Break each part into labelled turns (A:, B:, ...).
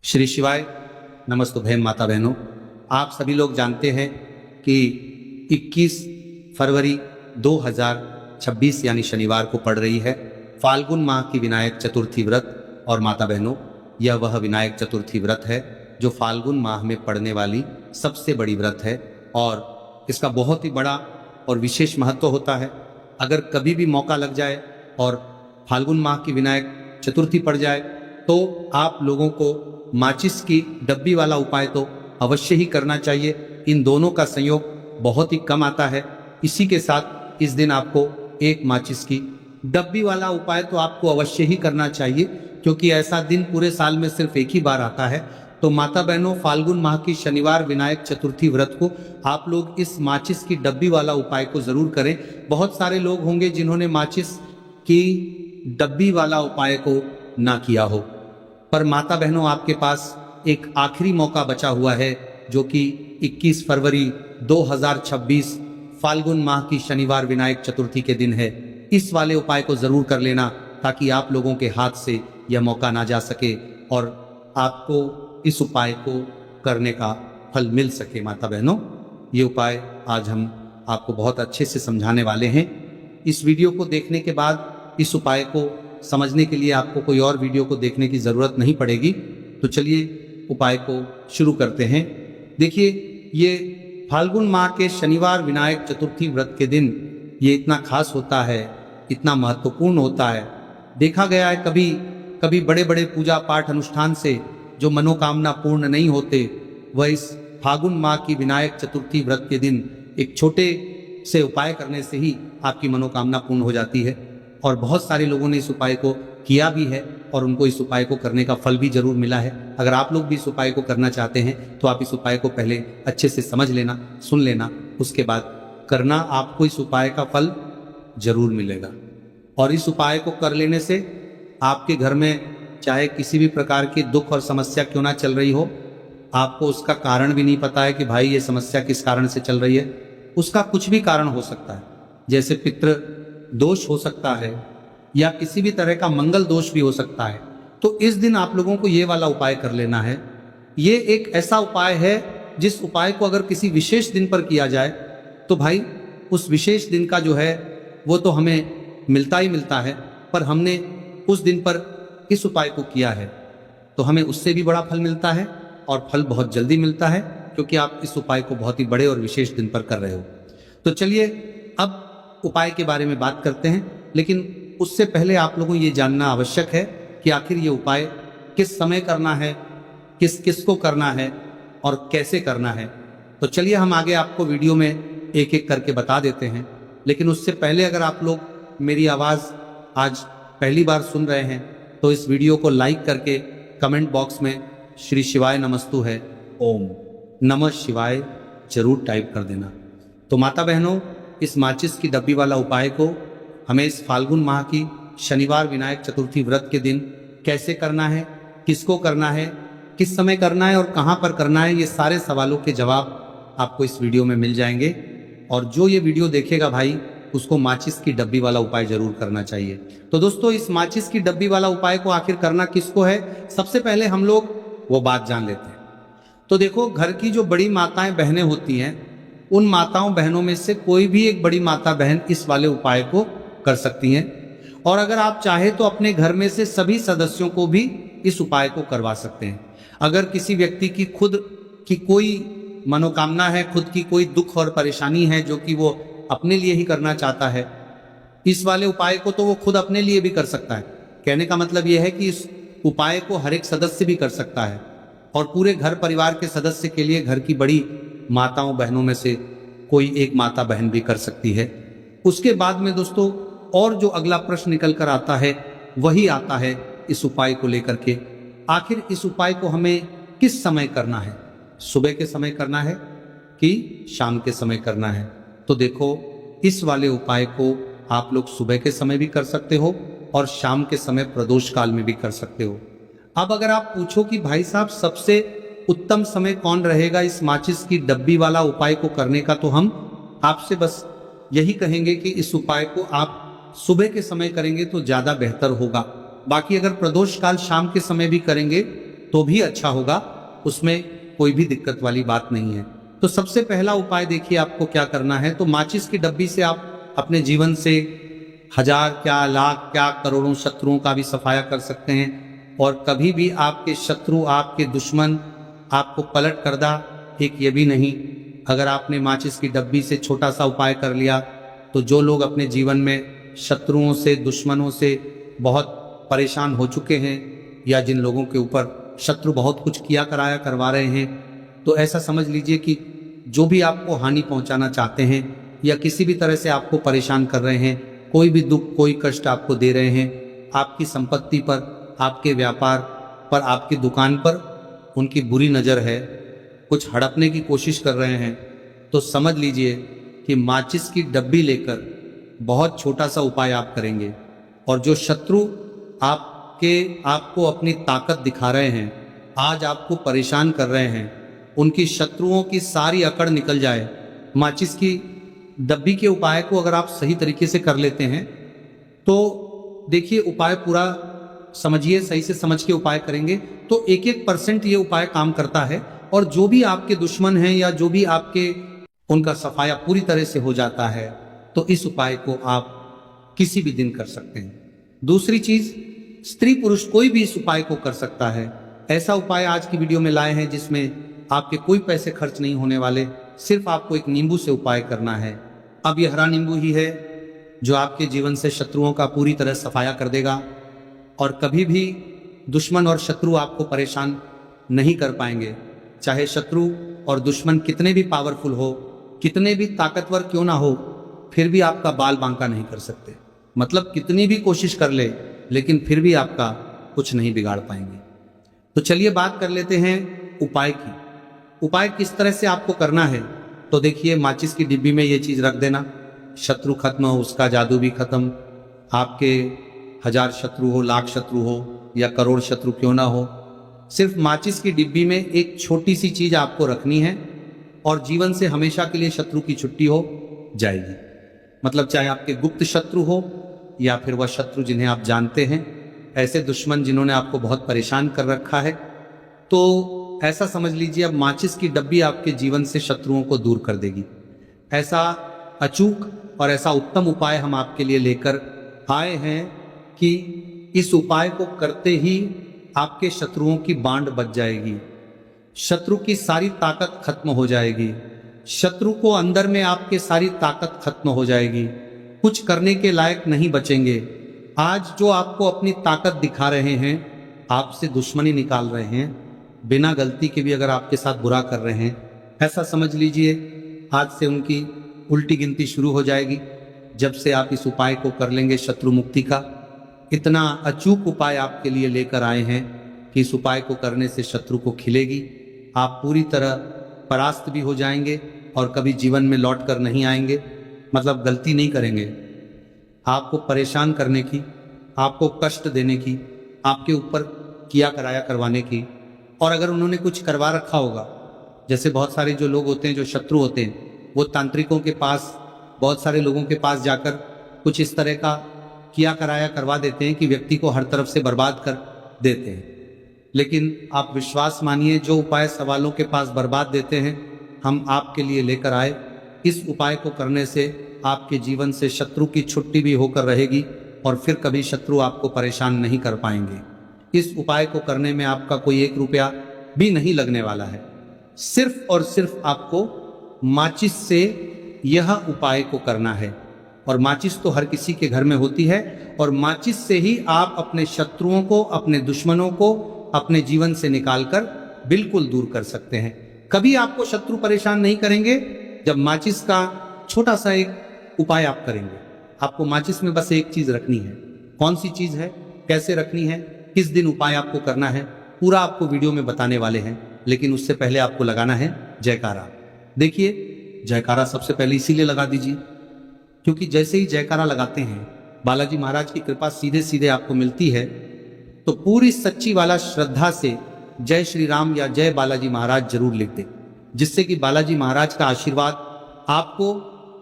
A: श्री शिवाय नमस्तुभ्यं माता बहनों। आप सभी लोग जानते हैं कि 21 फरवरी 2026 यानी शनिवार को पड़ रही है फाल्गुन माह की विनायक चतुर्थी व्रत। और माता बहनों, यह वह विनायक चतुर्थी व्रत है जो फाल्गुन माह में पड़ने वाली सबसे बड़ी व्रत है और इसका बहुत ही बड़ा और विशेष महत्व होता है। अगर कभी भी मौका लग जाए और फाल्गुन माह की विनायक चतुर्थी पड़ जाए तो आप लोगों को माचिस की डब्बी वाला उपाय तो अवश्य ही करना चाहिए। इन दोनों का संयोग बहुत ही कम आता है। इसी के साथ इस दिन आपको एक माचिस की डब्बी वाला उपाय तो आपको अवश्य ही करना चाहिए, क्योंकि ऐसा दिन पूरे साल में सिर्फ एक ही बार आता है। तो माता बहनों, फाल्गुन माह की शनिवार विनायक चतुर्थी व्रत को आप लोग इस माचिस की डब्बी वाला उपाय को जरूर करें। बहुत सारे लोग होंगे जिन्होंने माचिस की डब्बी वाला उपाय को ना किया हो, पर माता बहनों आपके पास एक आखिरी मौका बचा हुआ है, जो कि 21 फरवरी 2026 फाल्गुन माह की शनिवार विनायक चतुर्थी के दिन है। इस वाले उपाय को जरूर कर लेना ताकि आप लोगों के हाथ से यह मौका ना जा सके और आपको इस उपाय को करने का फल मिल सके। माता बहनों, ये उपाय आज हम आपको बहुत अच्छे से समझाने वाले हैं। इस वीडियो को देखने के बाद इस उपाय को समझने के लिए आपको कोई और वीडियो को देखने की जरूरत नहीं पड़ेगी। तो चलिए उपाय को शुरू करते हैं। देखिए, ये फाल्गुन माह के शनिवार विनायक चतुर्थी व्रत के दिन ये इतना खास होता है, इतना महत्वपूर्ण होता है। देखा गया है कभी कभी बड़े बड़े पूजा पाठ अनुष्ठान से जो मनोकामना पूर्ण नहीं होते, वह इस फाल्गुन माह की विनायक चतुर्थी व्रत के दिन एक छोटे से उपाय करने से ही आपकी मनोकामना पूर्ण हो जाती है। और बहुत सारे लोगों ने इस उपाय को किया भी है और उनको इस उपाय को करने का फल भी जरूर मिला है। अगर आप लोग भी इस उपाय को करना चाहते हैं तो आप इस उपाय को पहले अच्छे से समझ लेना, सुन लेना, उसके बाद करना। आपको इस उपाय का फल जरूर मिलेगा। और इस उपाय को कर लेने से आपके घर में चाहे किसी भी प्रकार की दुख और समस्या क्यों ना चल रही हो, आपको उसका कारण भी नहीं पता है कि भाई ये समस्या किस कारण से चल रही है, उसका कुछ भी कारण हो सकता है। जैसे पितृ दोष हो सकता है या किसी भी तरह का मंगल दोष भी हो सकता है। तो इस दिन आप लोगों को ये वाला उपाय कर लेना है। ये एक ऐसा उपाय है जिस उपाय को अगर किसी विशेष दिन पर किया जाए तो भाई उस विशेष दिन का जो है वो तो हमें मिलता ही मिलता है, पर हमने उस दिन पर इस उपाय को किया है तो हमें उससे भी बड़ा फल मिलता है और फल बहुत जल्दी मिलता है, क्योंकि आप इस उपाय को बहुत ही बड़े और विशेष दिन पर कर रहे हो। तो चलिए अब उपाय के बारे में बात करते हैं, लेकिन उससे पहले आप लोगों को ये जानना आवश्यक है कि आखिर ये उपाय किस समय करना है, किस किस को करना है और कैसे करना है। तो चलिए हम आगे आपको वीडियो में एक एक करके बता देते हैं। लेकिन उससे पहले अगर आप लोग मेरी आवाज़ आज पहली बार सुन रहे हैं तो इस वीडियो को लाइक करके कमेंट बॉक्स में श्री शिवाय नमस्तु है, ओम नमः शिवाय जरूर टाइप कर देना। तो माता बहनों, इस माचिस की डब्बी वाला उपाय को हमें इस फाल्गुन माह की शनिवार विनायक चतुर्थी व्रत के दिन कैसे करना है, किसको करना है, किस समय करना है और कहां पर करना है, ये सारे सवालों के जवाब आपको इस वीडियो में मिल जाएंगे। और जो ये वीडियो देखेगा भाई, उसको माचिस की डब्बी वाला उपाय जरूर करना चाहिए। तो दोस्तों, इस माचिस की डब्बी वाला उपाय को आखिर करना किसको है, सबसे पहले हम लोग वो बात जान लेते हैं। तो देखो, घर की जो बड़ी माताएं बहनें होती हैं, उन माताओं बहनों में से कोई भी एक बड़ी माता बहन इस वाले उपाय को कर सकती हैं। और अगर आप चाहे तो अपने घर में से सभी सदस्यों को भी इस उपाय को करवा सकते हैं। अगर किसी व्यक्ति की खुद की कोई मनोकामना है, खुद की कोई दुख और परेशानी है जो कि वो अपने लिए ही करना चाहता है, इस वाले उपाय को तो वो खुद अपने लिए भी कर सकता है। कहने का मतलब यह है कि इस उपाय को हर एक सदस्य भी कर सकता है और पूरे घर परिवार के सदस्य के लिए घर की बड़ी माताओं बहनों में से कोई एक माता बहन भी कर सकती है। उसके बाद में दोस्तों और जो अगला प्रश्न निकल कर आता है वही आता है इस उपाय को लेकर के, आखिर इस उपाय को हमें किस समय करना है, सुबह के समय करना है कि शाम के समय करना है। तो देखो, इस वाले उपाय को आप लोग सुबह के समय भी कर सकते हो और शाम के समय प्रदोष काल में भी कर सकते हो। अब अगर आप पूछो कि भाई साहब सबसे उत्तम समय कौन रहेगा इस माचिस की डब्बी वाला उपाय को करने का, तो हम आपसे बस यही कहेंगे कि इस उपाय को आप सुबह के समय करेंगे तो ज्यादा बेहतर होगा। बाकी अगर प्रदोष काल शाम के समय भी करेंगे तो भी अच्छा होगा, उसमें कोई भी दिक्कत वाली बात नहीं है। तो सबसे पहला उपाय देखिए आपको क्या करना है। तो माचिस की डब्बी से आप अपने जीवन से हजार क्या, लाख क्या, करोड़ों शत्रुओं का भी सफाया कर सकते हैं। और कभी भी आपके शत्रु, आपके दुश्मन आपको पलट कर दा, एक ये भी नहीं। अगर आपने माचिस की डब्बी से छोटा सा उपाय कर लिया तो जो लोग अपने जीवन में शत्रुओं से, दुश्मनों से बहुत परेशान हो चुके हैं, या जिन लोगों के ऊपर शत्रु बहुत कुछ किया कराया करवा रहे हैं, तो ऐसा समझ लीजिए कि जो भी आपको हानि पहुंचाना चाहते हैं या किसी भी तरह से आपको परेशान कर रहे हैं, कोई भी दुख, कोई कष्ट आपको दे रहे हैं, आपकी संपत्ति पर, आपके व्यापार पर, आपकी दुकान पर उनकी बुरी नज़र है, कुछ हड़पने की कोशिश कर रहे हैं, तो समझ लीजिए कि माचिस की डब्बी लेकर बहुत छोटा सा उपाय आप करेंगे। और जो शत्रु आपको अपनी ताकत दिखा रहे हैं, आज आपको परेशान कर रहे हैं, उनकी शत्रुओं की सारी अकड़ निकल जाए। माचिस की डब्बी के उपाय को अगर आप सही तरीके से कर लेते हैं तो देखिए उपाय पूरा समझिए, सही से समझ के उपाय करेंगे तो 1% ये उपाय काम करता है। और जो भी आपके दुश्मन हैं या जो भी आपके, उनका सफाया पूरी तरह से हो जाता है। तो इस उपाय को आप किसी भी दिन कर सकते हैं। दूसरी चीज, स्त्री पुरुष कोई भी इस उपाय को कर सकता है। ऐसा उपाय आज की वीडियो में लाए हैं जिसमें आपके कोई पैसे खर्च नहीं होने वाले, सिर्फ आपको एक नींबू से उपाय करना है। अब यह हरा नींबू ही है जो आपके जीवन से शत्रुओं का पूरी तरह सफाया कर देगा और कभी भी दुश्मन और शत्रु आपको परेशान नहीं कर पाएंगे। चाहे शत्रु और दुश्मन कितने भी पावरफुल हो, कितने भी ताकतवर क्यों ना हो, फिर भी आपका बाल बांका नहीं कर सकते। मतलब कितनी भी कोशिश कर ले, लेकिन फिर भी आपका कुछ नहीं बिगाड़ पाएंगे। तो चलिए बात कर लेते हैं उपाय की। उपाय किस तरह से आपको करना है। तो देखिए, माचिस की डिब्बी में ये चीज रख देना, शत्रु खत्म हो, उसका जादू भी खत्म। आपके 1000 शत्रु हो, लाख शत्रु हो या करोड़ शत्रु क्यों ना हो, सिर्फ माचिस की डिब्बी में एक छोटी सी चीज आपको रखनी है और जीवन से हमेशा के लिए शत्रु की छुट्टी हो जाएगी। मतलब चाहे आपके गुप्त शत्रु हो या फिर वह शत्रु जिन्हें आप जानते हैं, ऐसे दुश्मन जिन्होंने आपको बहुत परेशान कर रखा है, तो ऐसा समझ लीजिए अब माचिस की डब्बी आपके जीवन से शत्रुओं को दूर कर देगी। ऐसा अचूक और ऐसा उत्तम उपाय हम आपके लिए लेकर आए हैं कि इस उपाय को करते ही आपके शत्रुओं की बांड बच जाएगी, शत्रु की सारी ताकत खत्म हो जाएगी, शत्रु को अंदर में आपके सारी ताकत खत्म हो जाएगी, कुछ करने के लायक नहीं बचेंगे। आज जो आपको अपनी ताकत दिखा रहे हैं, आपसे दुश्मनी निकाल रहे हैं, बिना गलती के भी अगर आपके साथ बुरा कर रहे हैं, ऐसा समझ लीजिए आज से उनकी उल्टी गिनती शुरू हो जाएगी। जब से आप इस उपाय को कर लेंगे शत्रु मुक्ति का, इतना अचूक उपाय आपके लिए लेकर आए हैं कि इस उपाय को करने से शत्रु को खिलेगी, आप पूरी तरह परास्त भी हो जाएंगे और कभी जीवन में लौट कर नहीं आएंगे। मतलब गलती नहीं करेंगे, आपको परेशान करने की, आपको कष्ट देने की, आपके ऊपर किया कराया करवाने की। और अगर उन्होंने कुछ करवा रखा होगा, जैसे बहुत सारे जो लोग होते हैं, जो शत्रु होते हैं, वो तांत्रिकों के पास, बहुत सारे लोगों के पास जाकर कुछ इस तरह का किया कराया करवा देते हैं कि व्यक्ति को हर तरफ से बर्बाद कर देते हैं। लेकिन आप विश्वास मानिए, जो उपाय सवालों के पास बर्बाद देते हैं, हम आपके लिए लेकर आए। इस उपाय को करने से आपके जीवन से शत्रु की छुट्टी भी होकर रहेगी और फिर कभी शत्रु आपको परेशान नहीं कर पाएंगे। इस उपाय को करने में आपका कोई 1 रुपया भी नहीं लगने वाला है। सिर्फ और सिर्फ आपको माचिस से यह उपाय को करना है। और माचिस तो हर किसी के घर में होती है और माचिस से ही आप अपने शत्रुओं को, अपने दुश्मनों को अपने जीवन से निकालकर बिल्कुल दूर कर सकते हैं। कभी आपको शत्रु परेशान नहीं करेंगे जब माचिस का छोटा सा एक उपाय आप करेंगे। आपको माचिस में बस एक चीज रखनी है। कौन सी चीज है, कैसे रखनी है, किस दिन उपाय आपको करना है, पूरा आपको वीडियो में बताने वाले हैं। लेकिन उससे पहले आपको लगाना है जयकारा। देखिए, जयकारा सबसे पहले इसीलिए लगा दीजिए क्योंकि जैसे ही जयकारा लगाते हैं, बालाजी महाराज की कृपा सीधे सीधे आपको मिलती है। तो पूरी सच्ची वाला श्रद्धा से जय श्री राम या जय बालाजी महाराज जरूर लिख दें, जिससे कि बालाजी महाराज का आशीर्वाद आपको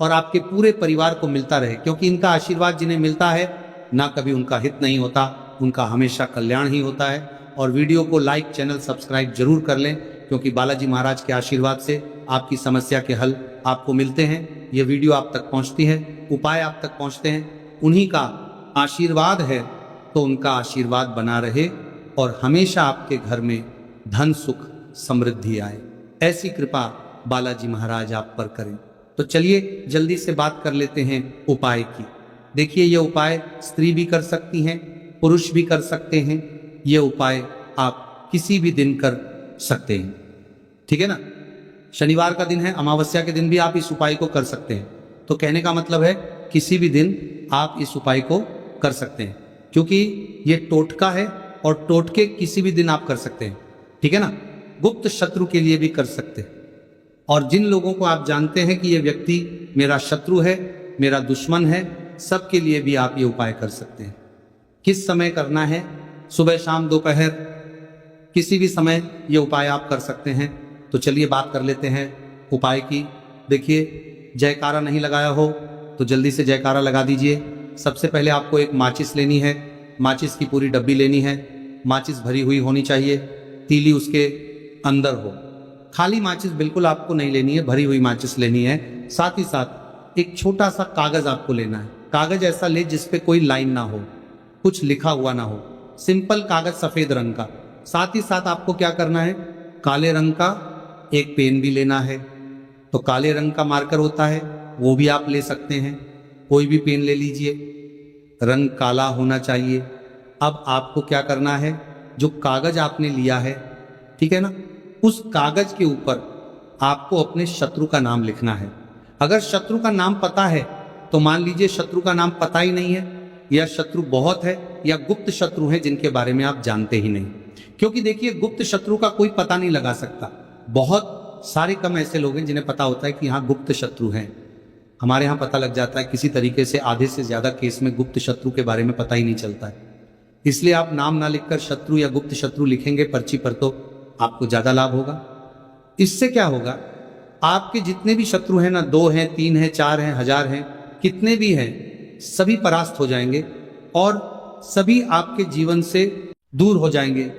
A: और आपके पूरे परिवार को मिलता रहे। क्योंकि इनका आशीर्वाद जिन्हें मिलता है, ना कभी उनका हित नहीं होता, उनका हमेशा कल्याण ही होता है। और वीडियो को लाइक, चैनल सब्सक्राइब जरूर कर लें, क्योंकि बालाजी महाराज के आशीर्वाद से आपकी समस्या के हल आपको मिलते हैं। ये वीडियो आप तक पहुंचती है, उपाय आप तक पहुंचते हैं, उन्हीं का आशीर्वाद है, तो उनका आशीर्वाद बना रहे और हमेशा आपके घर में धन, सुख, समृद्धि आए। ऐसी कृपा बालाजी महाराज आप पर करें। तो चलिए जल्दी से बात कर लेते हैं उपाय की। देखिए, ये उपाय स्त्री भी कर सकती हैं, पुरुष भी कर सकते हैं। ये उपाय आप किसी भी दिन कर सकते हैं, ठीक है ना। शनिवार का दिन है, अमावस्या के दिन भी आप इस उपाय को कर सकते हैं। तो कहने का मतलब है किसी भी दिन आप इस उपाय को कर सकते हैं, क्योंकि ये टोटका है और टोटके किसी भी दिन आप कर सकते हैं, ठीक है ना। गुप्त शत्रु के लिए भी कर सकते हैं। और जिन लोगों को आप जानते हैं कि ये व्यक्ति मेरा शत्रु है, मेरा दुश्मन है, सबके लिए भी आप ये उपाय कर सकते हैं। किस समय करना है? सुबह, शाम, दोपहर, किसी भी समय ये उपाय आप कर सकते हैं। तो चलिए बात कर लेते हैं उपाय की। देखिए, जयकारा नहीं लगाया हो तो जल्दी से जयकारा लगा दीजिए। सबसे पहले आपको एक माचिस लेनी है, माचिस की पूरी डब्बी लेनी है। माचिस भरी हुई होनी चाहिए, तीली उसके अंदर हो। खाली माचिस बिल्कुल आपको नहीं लेनी है, भरी हुई माचिस लेनी है। साथ ही साथ एक छोटा सा कागज आपको लेना है। कागज ऐसा ले जिसपे कोई लाइन ना हो, कुछ लिखा हुआ ना हो, सिंपल कागज सफेद रंग का। साथ ही साथ आपको क्या करना है, काले रंग का एक पेन भी लेना है। तो काले रंग का मार्कर होता है, वो भी आप ले सकते हैं, कोई भी पेन ले लीजिए, रंग काला होना चाहिए। अब आपको क्या करना है, जो कागज आपने लिया है, ठीक है ना, उस कागज के ऊपर आपको अपने शत्रु का नाम लिखना है। अगर शत्रु का नाम पता है तो मान लीजिए शत्रु का नाम पता ही नहीं है, या शत्रु बहुत है, या गुप्त शत्रु है जिनके बारे में आप जानते ही नहीं। क्योंकि देखिए, गुप्त शत्रु का कोई पता नहीं लगा सकता। बहुत सारे कम ऐसे लोग हैं जिन्हें पता होता है कि यहाँ गुप्त शत्रु हैं। हमारे यहाँ पता लग जाता है किसी तरीके से। आधे से ज्यादा केस में गुप्त शत्रु के बारे में पता ही नहीं चलता है। इसलिए आप नाम ना लिखकर शत्रु या गुप्त शत्रु लिखेंगे पर्ची पर तो आपको ज्यादा लाभ होगा। इससे क्या होगा, आपके जितने भी शत्रु हैं ना, 2 हैं, 3 हैं, 4 हैं, 1000 हैं, कितने भी हैं, सभी परास्त हो जाएंगे और सभी आपके जीवन से दूर हो जाएंगे।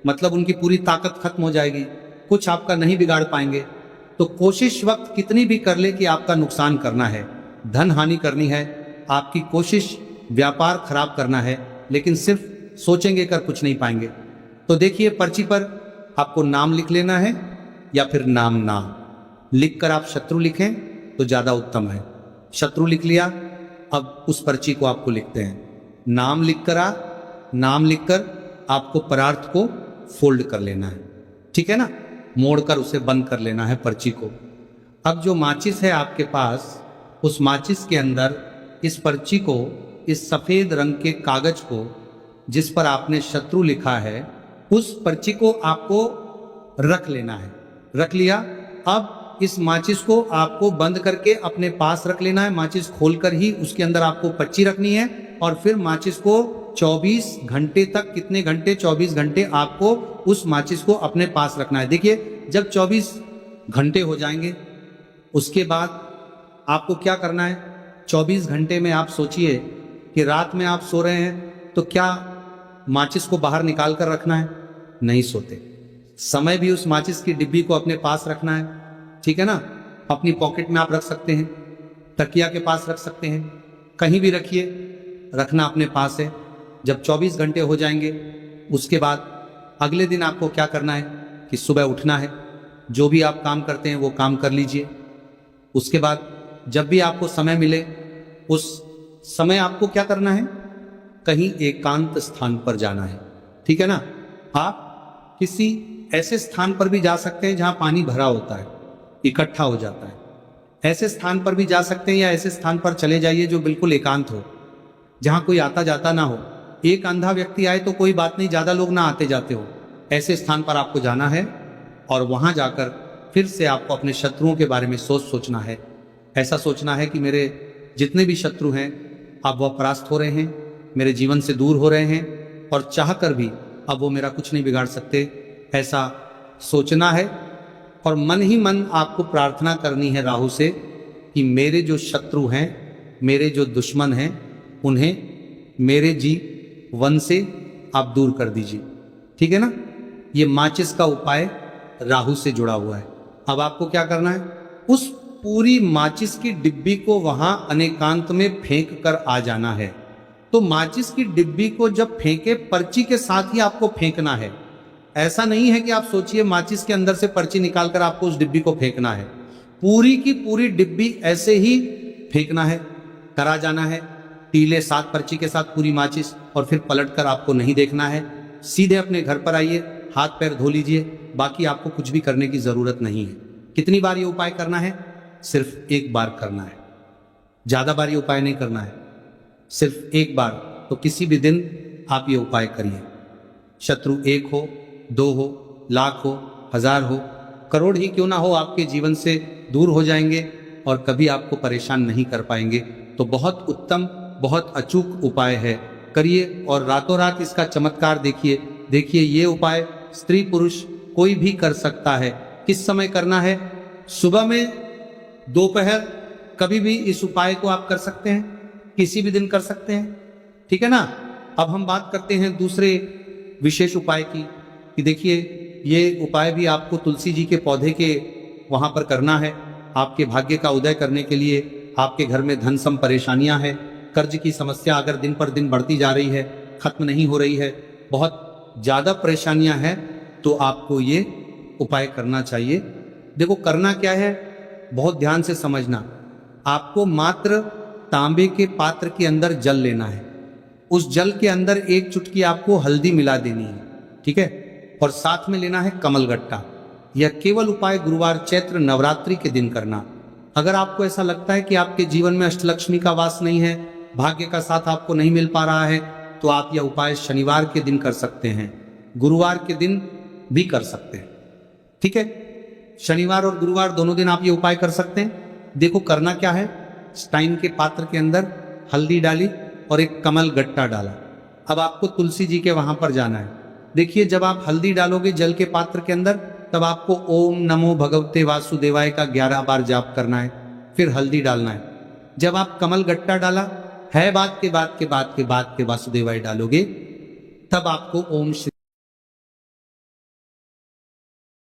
A: मतलब उनकी पूरी ताकत खत्म हो जाएगी, कुछ आपका नहीं बिगाड़ पाएंगे। तो कोशिश वक्त कितनी भी कर ले कि आपका नुकसान करना है, धन हानि करनी है, आपकी कोशिश व्यापार खराब करना है, लेकिन सिर्फ सोचेंगे कर कुछ नहीं पाएंगे। तो देखिए, पर्ची पर आपको नाम लिख लेना है, या फिर नाम ना लिखकर आप शत्रु लिखें तो ज्यादा उत्तम है। शत्रु लिख लिया, अब उस पर्ची को आपको लिखते हैं। नाम लिखकर आपको परार्थ को फोल्ड कर लेना है, ठीक है ना, मोड़कर उसे बंद कर लेना है पर्ची को। अब जो माचिस है आपके पास, उस माचिस के अंदर इस पर्ची को, इस सफेद रंग के कागज को जिस पर आपने शत्रु लिखा है, उस पर्ची को आपको रख लेना है। रख लिया। अब इस माचिस को आपको बंद करके अपने पास रख लेना है। माचिस खोलकर ही उसके अंदर आपको पर्ची रखनी है, और फिर माचिस को 24 घंटे तक, कितने घंटे, 24 घंटे आपको उस माचिस को अपने पास रखना है। देखिए, जब 24 घंटे हो जाएंगे, उसके बाद आपको क्या करना है, 24 घंटे में आप सोचिए कि रात में आप सो रहे हैं तो क्या माचिस को बाहर निकाल कर रखना है? नहीं सोते। समय भी उस माचिस की डिब्बी को अपने पास रखना है, ठीक है ना। अपनी पॉकेट में आप रख सकते हैं, तकिया के पास रख सकते हैं, कहीं भी रखिए, रखना अपने पास है। जब 24 घंटे हो जाएंगे, उसके बाद अगले दिन आपको क्या करना है कि सुबह उठना है, जो भी आप काम करते हैं वो काम कर लीजिए। उसके बाद जब भी आपको समय मिले, उस समय आपको क्या करना है, कहीं एकांत स्थान पर जाना है, ठीक है ना। आप किसी ऐसे स्थान पर भी जा सकते हैं जहां पानी भरा होता है, इकट्ठा हो जाता है। ऐसे स्थान पर भी जा सकते हैं, या ऐसे स्थान पर चले जाइए जो बिल्कुल एकांत हो, जहां कोई आता जाता ना हो। एक अंधा व्यक्ति आए तो कोई बात नहीं, ज्यादा लोग ना आते जाते हो। ऐसे स्थान पर आपको जाना है और वहां जाकर फिर से आपको अपने शत्रुओं के बारे में सोचना है। ऐसा सोचना है कि मेरे जितने भी शत्रु हैं अब वह परास्त हो रहे हैं, मेरे जीवन से दूर हो रहे हैं, और चाह कर भी अब वो मेरा कुछ नहीं बिगाड़ सकते। ऐसा सोचना है, और मन ही मन आपको प्रार्थना करनी है राहु से कि मेरे जो शत्रु हैं, मेरे जो दुश्मन हैं, उन्हें मेरे जीवन से आप दूर कर दीजिए, ठीक है ना। ये माचिस का उपाय राहु से जुड़ा हुआ है। अब आपको क्या करना है, उस पूरी माचिस की डिब्बी को वहां अनेकांत में फेंक कर आ जाना है। तो माचिस की डिब्बी को जब फेंके, पर्ची के साथ ही आपको फेंकना है। ऐसा नहीं है कि आप सोचिए माचिस के अंदर से पर्ची निकालकर आपको उस डिब्बी को फेंकना है। पूरी की पूरी डिब्बी ऐसे ही फेंकना है, करा जाना है। टीले साथ पर्ची के साथ पूरी माचिस, और फिर पलटकर आपको नहीं देखना है। सीधे अपने घर पर आइए, हाथ पैर धो लीजिए। बाकी आपको कुछ भी करने की जरूरत नहीं है। कितनी बार ये उपाय करना है? सिर्फ एक बार करना है, ज्यादा बार ये उपाय नहीं करना है, सिर्फ एक बार। तो किसी भी दिन आप ये उपाय करिए। शत्रु 1 हो, 2 हो, लाख हो, 1000 हो, करोड़ ही क्यों ना हो, आपके जीवन से दूर हो जाएंगे और कभी आपको परेशान नहीं कर पाएंगे। तो बहुत उत्तम, बहुत अचूक उपाय है, करिए और रातों रात इसका चमत्कार देखिए। देखिए ये उपाय स्त्री पुरुष कोई भी कर सकता है। किस समय करना है? सुबह में, दोपहर, कभी भी इस उपाय को आप कर सकते हैं, किसी भी दिन कर सकते हैं, ठीक है ना। अब हम बात करते हैं दूसरे विशेष उपाय की, कि देखिए ये उपाय भी आपको तुलसी जी के पौधे के वहां पर करना है। आपके भाग्य का उदय करने के लिए, आपके घर में धन सम परेशानियां हैं, कर्ज की समस्या अगर दिन पर दिन बढ़ती जा रही है, खत्म नहीं हो रही है, बहुत ज्यादा परेशानियां हैं, तो आपको ये उपाय करना चाहिए। देखो करना क्या है, बहुत ध्यान से समझना। आपको मात्र तांबे के पात्र के अंदर जल लेना है। उस जल के अंदर 1 चुटकी आपको हल्दी मिला देनी है, ठीक है। और साथ में लेना है कमलगट्टा। यह केवल उपाय गुरुवार चैत्र नवरात्रि के दिन करना। अगर आपको ऐसा लगता है कि आपके जीवन में अष्टलक्ष्मी का वास नहीं है, भाग्य का साथ आपको नहीं मिल पा रहा है, तो आप यह उपाय शनिवार के दिन कर सकते हैं, गुरुवार के दिन भी कर सकते हैं, ठीक है। शनिवार और गुरुवार दोनों दिन आप ये उपाय कर सकते हैं। देखो करना क्या है, स्टाइन के पात्र के अंदर हल्दी डाली और एक कमल गट्टा डाला। अब आपको तुलसी जी के वहां पर जाना है। देखिए जब आप हल्दी डालोगे जल के पात्र के अंदर, तब आपको ओम नमो भगवते वासुदेवाय का 11 बार जाप करना है, फिर हल्दी डालना है। जब आप कमल गट्टा डाला है, बाद के वासुदेवाय डालोगे, तब आपको ओम श्री